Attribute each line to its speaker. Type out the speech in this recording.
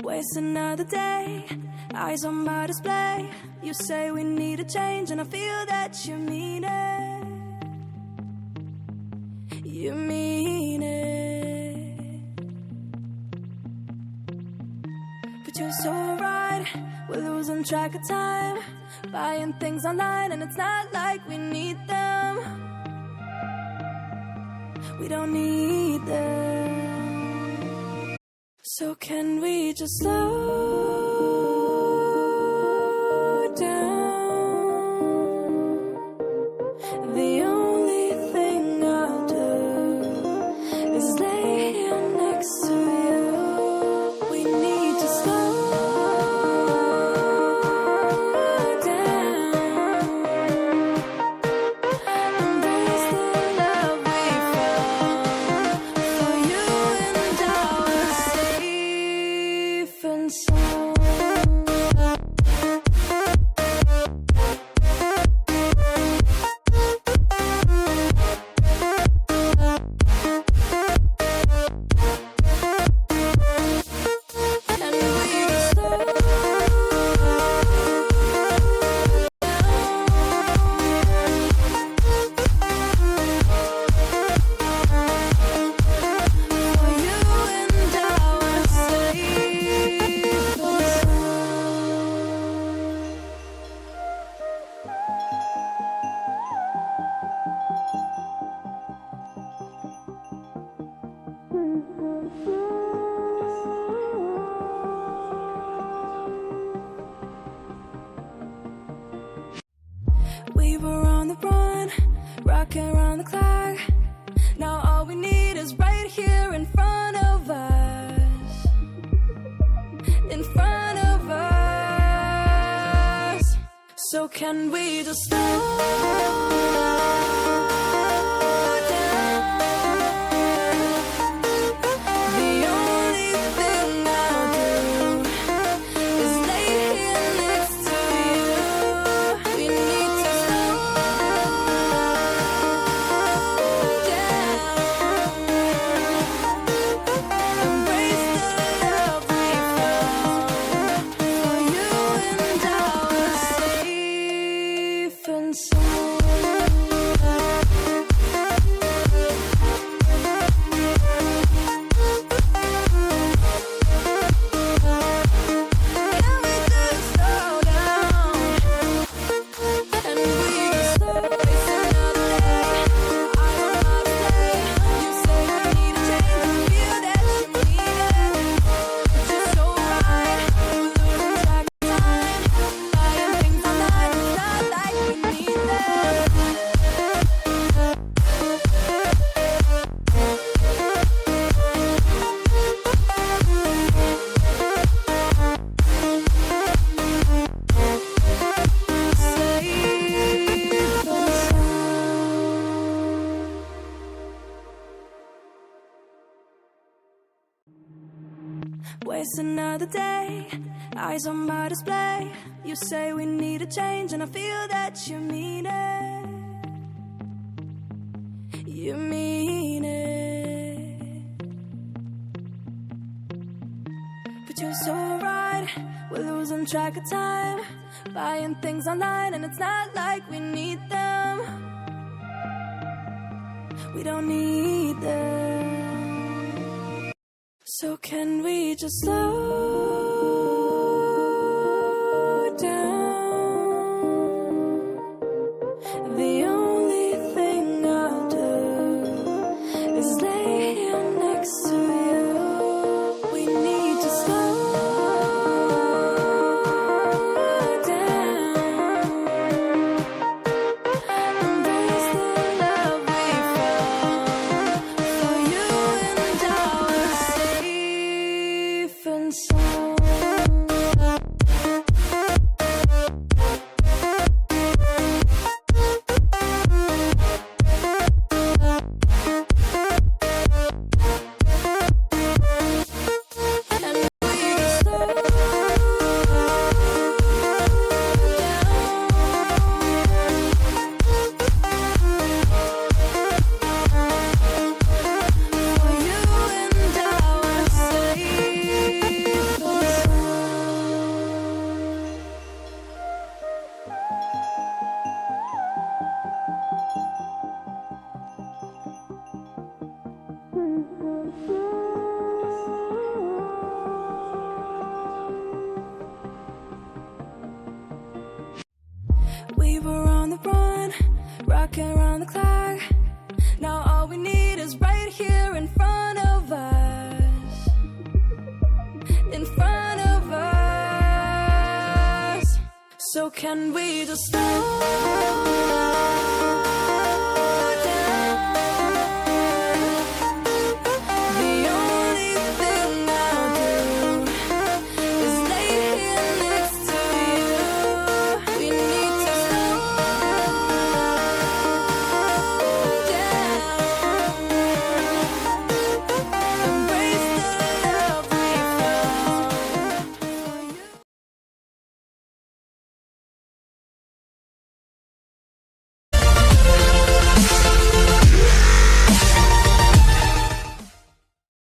Speaker 1: Waste another day, eyes on my display. You say we need a change and I feel that you mean it. You mean it. But you're so right, we're losing track of time, buying things online and it's not like we need them. We don't need them. So can we just slow down? The only thing I'll do is lay here next to you. We need to slow down. Embrace the love we found. For you and I were safe and sound. And we just slow down. For you and I were safe and we were on the run, rocking around the clock. Now all we need is right here in front of us. In front of us. So can we just slow down? The only thing I'll do is lay here next to you. We need to slow down. Embrace the love we found. For you and I were safe and sound. Can we just slow down? And we just slow. Waste another day, eyes on my display. You say we need a change and I feel that you mean it. But you're so right, we're losing track of time, buying things online, it's not like we need them. Waste another day, eyes on my display. You say we need a change and I feel that you mean it. You mean it. But you're so right, we're losing track of time, buying things online and it's not like we need them. We don't need them. So can we just slow down? The only thing I'll do is lay here next to you. We need to slow down. Embrace the love we found. For you and I were safe and sound. working around the clock. Now all we need is right here in front of us. In front of us. So can we just slow